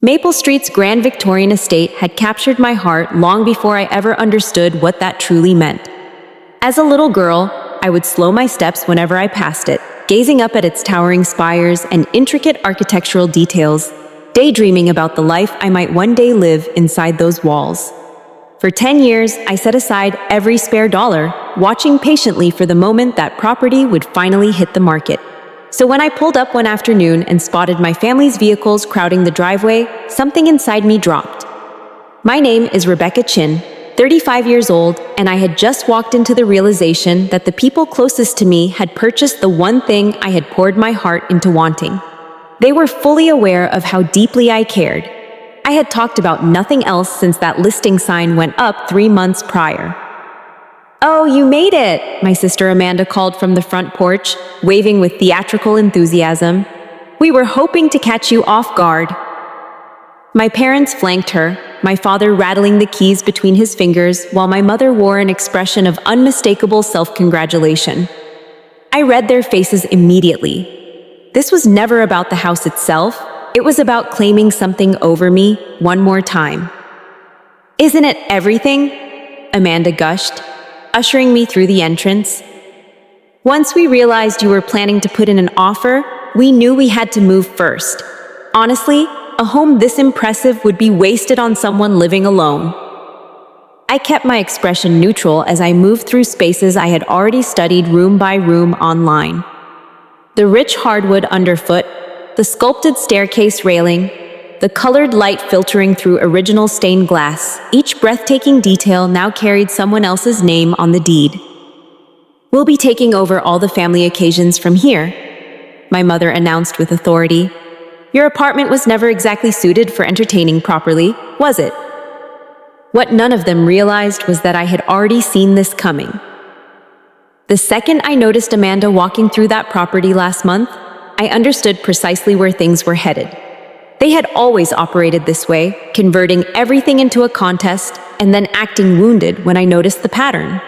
Maple Street's Grand Victorian estate had captured my heart long before I ever understood what that truly meant. As a little girl, I would slow my steps whenever I passed it, gazing up at its towering spires and intricate architectural details, daydreaming about the life I might one day live inside those walls. For 10 years, I set aside every spare dollar, watching patiently for the moment that property would finally hit the market. So when I pulled up one afternoon and spotted my family's vehicles crowding the driveway, something inside me dropped. My name is Rebecca Chin, 35 years old, and I had just walked into the realization that the people closest to me had purchased the one thing I had poured my heart into wanting. They were fully aware of how deeply I cared. I had talked about nothing else since that listing sign went up 3 months prior. "Oh, you made it," my sister Amanda called from the front porch, waving with theatrical enthusiasm. "We were hoping to catch you off guard." My parents flanked her, my father rattling the keys between his fingers while my mother wore an expression of unmistakable self-congratulation. I read their faces immediately. This was never about the house itself. It was about claiming something over me one more time. "Isn't it everything?" Amanda gushed, ushering me through the entrance. "Once we realized you were planning to put in an offer, we knew we had to move first. Honestly, a home this impressive would be wasted on someone living alone." I kept my expression neutral as I moved through spaces I had already studied room by room online. The rich hardwood underfoot, the sculpted staircase railing, the colored light filtering through original stained glass, each breathtaking detail now carried someone else's name on the deed. "We'll be taking over all the family occasions from here," my mother announced with authority. "Your apartment was never exactly suited for entertaining properly, was it?" What none of them realized was that I had already seen this coming. The second I noticed Amanda walking through that property last month, I understood precisely where things were headed. They had always operated this way, converting everything into a contest and then acting wounded when I noticed the pattern.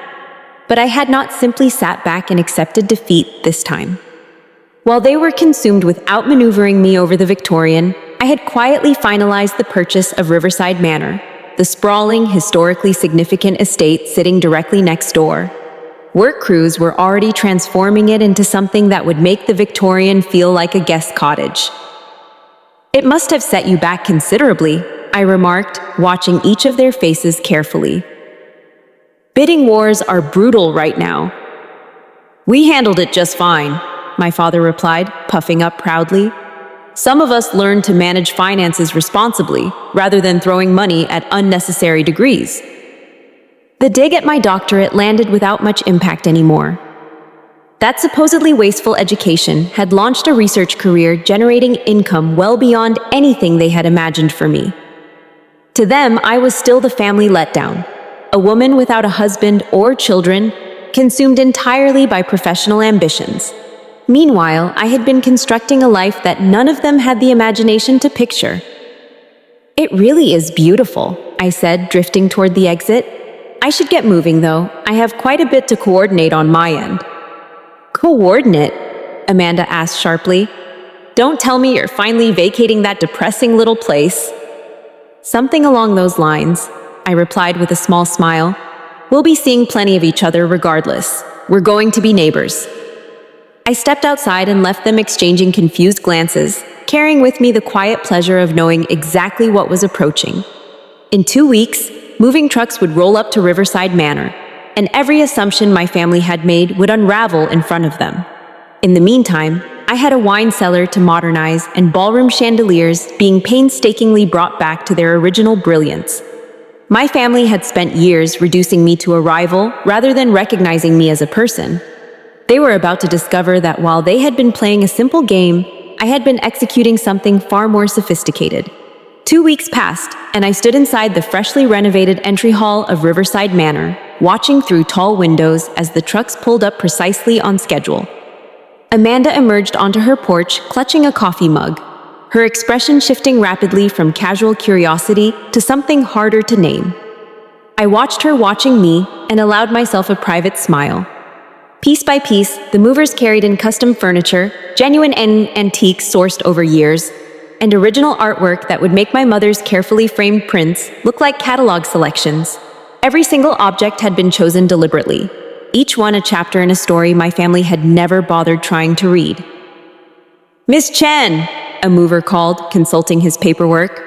But I had not simply sat back and accepted defeat this time. While they were consumed with outmaneuvering me over the Victorian, I had quietly finalized the purchase of Riverside Manor, the sprawling, historically significant estate sitting directly next door. Work crews were already transforming it into something that would make the Victorian feel like a guest cottage. "It must have set you back considerably," I remarked, watching each of their faces carefully. "Bidding wars are brutal right now." "We handled it just fine," my father replied, puffing up proudly. "Some of us learned to manage finances responsibly, rather than throwing money at unnecessary degrees." The dig at my doctorate landed without much impact anymore. That supposedly wasteful education had launched a research career generating income well beyond anything they had imagined for me. To them, I was still the family letdown, a woman without a husband or children, consumed entirely by professional ambitions. Meanwhile, I had been constructing a life that none of them had the imagination to picture. "It really is beautiful," I said, drifting toward the exit. "I should get moving, though. I have quite a bit to coordinate on my end." "Coordinate?" Amanda asked sharply. "Don't tell me you're finally vacating that depressing little place." "Something along those lines," I replied with a small smile. "We'll be seeing plenty of each other regardless. We're going to be neighbors." I stepped outside and left them exchanging confused glances, carrying with me the quiet pleasure of knowing exactly what was approaching. In 2 weeks, moving trucks would roll up to Riverside Manor, and every assumption my family had made would unravel in front of them. In the meantime, I had a wine cellar to modernize and ballroom chandeliers being painstakingly brought back to their original brilliance. My family had spent years reducing me to a rival rather than recognizing me as a person. They were about to discover that while they had been playing a simple game, I had been executing something far more sophisticated. 2 weeks passed, and I stood inside the freshly renovated entry hall of Riverside Manor, watching through tall windows as the trucks pulled up precisely on schedule. Amanda emerged onto her porch, clutching a coffee mug, her expression shifting rapidly from casual curiosity to something harder to name. I watched her watching me and allowed myself a private smile. Piece by piece, the movers carried in custom furniture, genuine antiques sourced over years. and original artwork that would make my mother's carefully framed prints look like catalog selections. Every single object had been chosen deliberately, each one a chapter in a story my family had never bothered trying to read. "Miss Chen," a mover called, consulting his paperwork.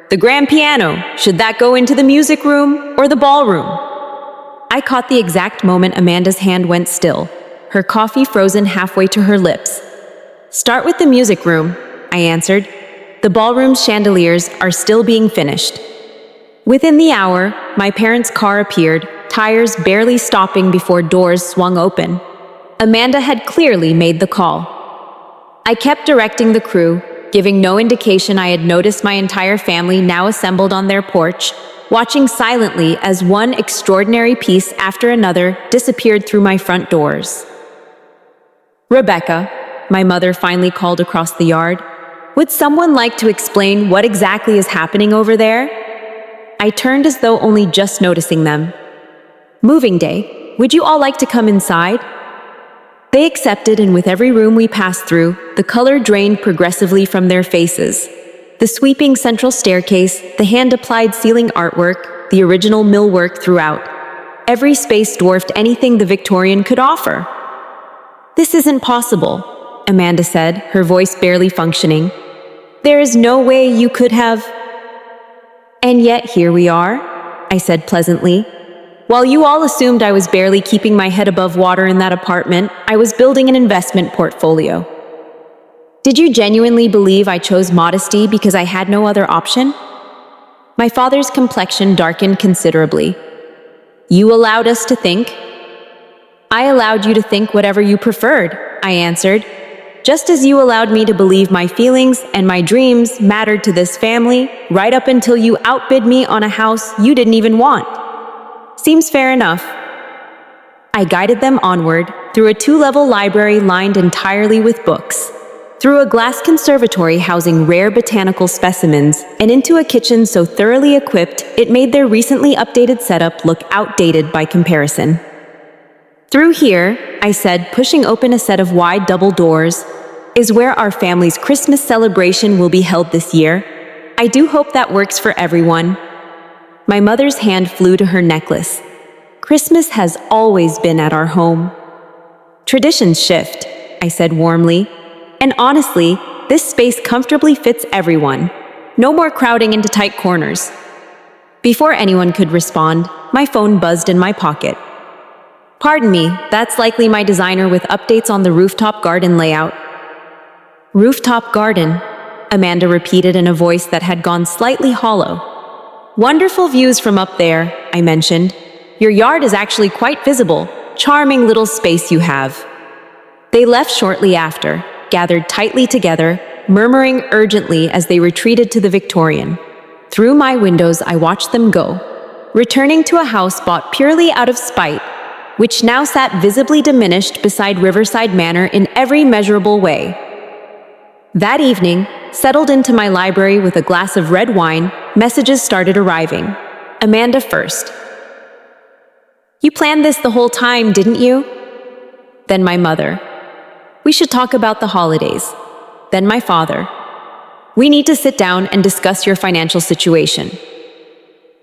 "The grand piano, should that go into the music room or the ballroom?" I caught the exact moment Amanda's hand went still, her coffee frozen halfway to her lips. "Start with the music room," I answered. "The ballroom's chandeliers are still being finished." Within the hour, my parents' car appeared, tires barely stopping before doors swung open. Amanda had clearly made the call. I kept directing the crew, giving no indication I had noticed my entire family now assembled on their porch, watching silently as one extraordinary piece after another disappeared through my front doors. "Rebecca," my mother finally called across the yard, "would someone like to explain what exactly is happening over there?" I turned as though only just noticing them. "Moving day. Would you all like to come inside?" They accepted, and with every room we passed through, the color drained progressively from their faces. The sweeping central staircase, the hand-applied ceiling artwork, the original millwork throughout. Every space dwarfed anything the Victorian could offer. "This isn't possible," Amanda said, her voice barely functioning. "There is no way you could have—" "And yet here we are," I said pleasantly. "While you all assumed I was barely keeping my head above water in that apartment, I was building an investment portfolio." "Did you genuinely believe I chose modesty because I had no other option?" My father's complexion darkened considerably. "You allowed us to think?" "I allowed you to think whatever you preferred," I answered. "Just as you allowed me to believe my feelings and my dreams mattered to this family, right up until you outbid me on a house you didn't even want. Seems fair enough." I guided them onward, through a 2-level library lined entirely with books, through a glass conservatory housing rare botanical specimens, and into a kitchen so thoroughly equipped it made their recently updated setup look outdated by comparison. "Through here," I said, pushing open a set of wide double doors, "is where our family's Christmas celebration will be held this year. I do hope that works for everyone." My mother's hand flew to her necklace. "Christmas has always been at our home." "Traditions shift," I said warmly. "And honestly, this space comfortably fits everyone. No more crowding into tight corners." Before anyone could respond, my phone buzzed in my pocket. "Pardon me, that's likely my designer with updates on the rooftop garden layout." "Rooftop garden," Amanda repeated in a voice that had gone slightly hollow. "Wonderful views from up there," I mentioned. "Your yard is actually quite visible. Charming little space you have." They left shortly after, gathered tightly together, murmuring urgently as they retreated to the Victorian. Through my windows I watched them go, returning to a house bought purely out of spite, which now sat visibly diminished beside Riverside Manor in every measurable way. That evening, settled into my library with a glass of red wine, messages started arriving. Amanda first. "You planned this the whole time, didn't you?" Then my mother. "We should talk about the holidays." Then my father. "We need to sit down and discuss your financial situation."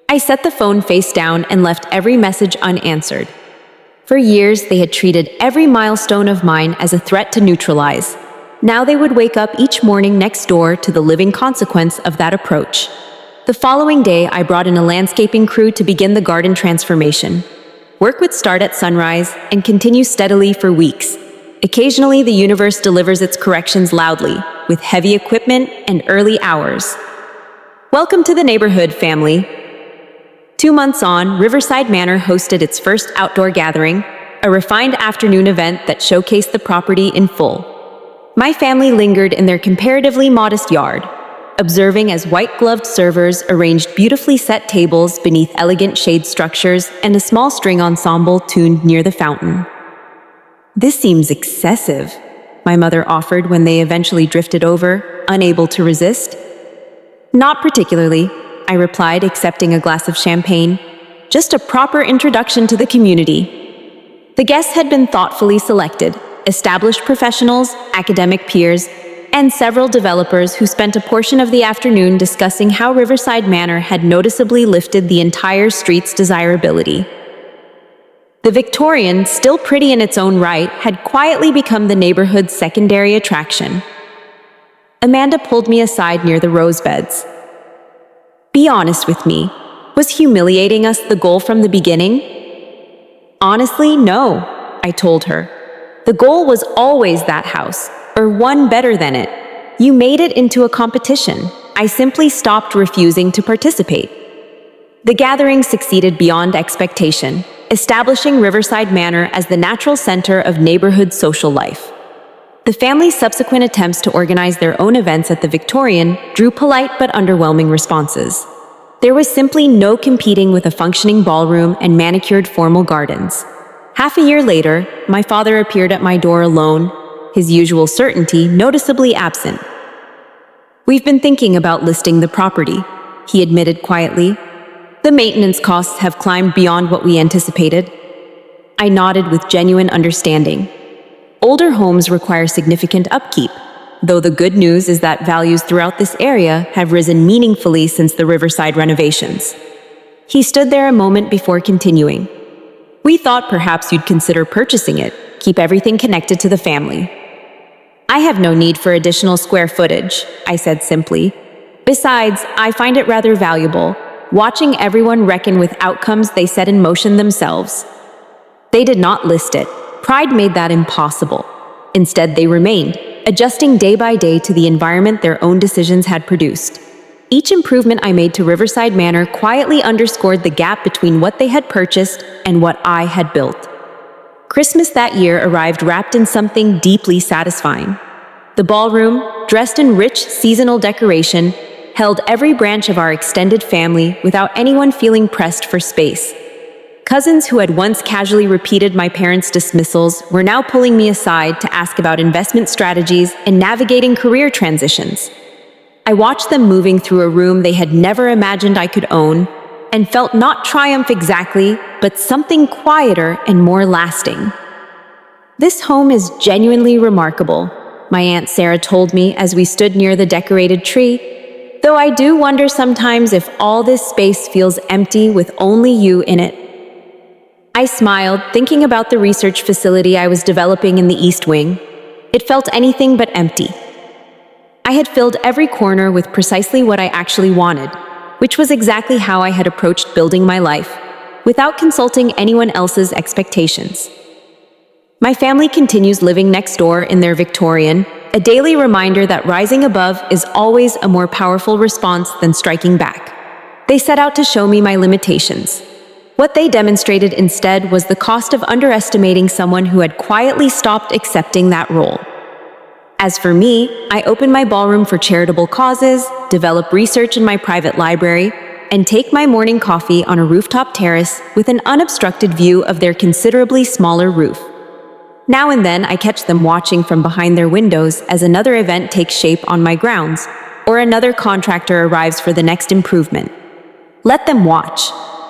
I set the phone face down and left every message unanswered. For years, they had treated every milestone of mine as a threat to neutralize. Now they would wake up each morning next door to the living consequence of that approach. The following day, I brought in a landscaping crew to begin the garden transformation. Work would start at sunrise and continue steadily for weeks. Occasionally, the universe delivers its corrections loudly, with heavy equipment and early hours. Welcome to the neighborhood, family. 2 months on, Riverside Manor hosted its first outdoor gathering, a refined afternoon event that showcased the property in full. My family lingered in their comparatively modest yard, observing as white-gloved servers arranged beautifully set tables beneath elegant shade structures and a small string ensemble tuned near the fountain. "This seems excessive," my mother offered when they eventually drifted over, unable to resist. "Not particularly," I replied, accepting a glass of champagne. "Just a proper introduction to the community." The guests had been thoughtfully selected, established professionals, academic peers, and several developers who spent a portion of the afternoon discussing how Riverside Manor had noticeably lifted the entire street's desirability. The Victorian, still pretty in its own right, had quietly become the neighborhood's secondary attraction. Amanda pulled me aside near the rose beds. "Be honest with me. Was humiliating us the goal from the beginning?" "Honestly, no," I told her. "The goal was always that house, or one better than it. You made it into a competition. I simply stopped refusing to participate." The gathering succeeded beyond expectation, establishing Riverside Manor as the natural center of neighborhood social life. The family's subsequent attempts to organize their own events at the Victorian drew polite but underwhelming responses. There was simply no competing with a functioning ballroom and manicured formal gardens. Half a year later, my father appeared at my door alone, his usual certainty noticeably absent. "We've been thinking about listing the property," he admitted quietly. "The maintenance costs have climbed beyond what we anticipated." I nodded with genuine understanding. Older homes require significant upkeep, though the good news is that values throughout this area have risen meaningfully since the Riverside renovations. He stood there a moment before continuing. "We thought perhaps you'd consider purchasing it, keep everything connected to the family." "I have no need for additional square footage," I said simply. "Besides, I find it rather valuable, watching everyone reckon with outcomes they set in motion themselves." They did not list it. Pride made that impossible. Instead, they remained, adjusting day by day to the environment their own decisions had produced. Each improvement I made to Riverside Manor quietly underscored the gap between what they had purchased and what I had built. Christmas that year arrived wrapped in something deeply satisfying. The ballroom, dressed in rich seasonal decoration, held every branch of our extended family without anyone feeling pressed for space. Cousins who had once casually repeated my parents' dismissals were now pulling me aside to ask about investment strategies and navigating career transitions. I watched them moving through a room they had never imagined I could own, and felt not triumph exactly, but something quieter and more lasting. "This home is genuinely remarkable," my Aunt Sarah told me as we stood near the decorated tree, "though I do wonder sometimes if all this space feels empty with only you in it." I smiled, thinking about the research facility I was developing in the East Wing. It felt anything but empty. I had filled every corner with precisely what I actually wanted, which was exactly how I had approached building my life, without consulting anyone else's expectations. My family continues living next door in their Victorian, a daily reminder that rising above is always a more powerful response than striking back. They set out to show me my limitations. What they demonstrated instead was the cost of underestimating someone who had quietly stopped accepting that role. As for me, I open my ballroom for charitable causes, develop research in my private library, and take my morning coffee on a rooftop terrace with an unobstructed view of their considerably smaller roof. Now and then, I catch them watching from behind their windows as another event takes shape on my grounds, or another contractor arrives for the next improvement. Let them watch.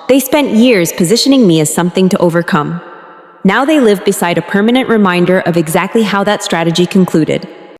They spent years positioning me as something to overcome. Now they live beside a permanent reminder of exactly how that strategy concluded.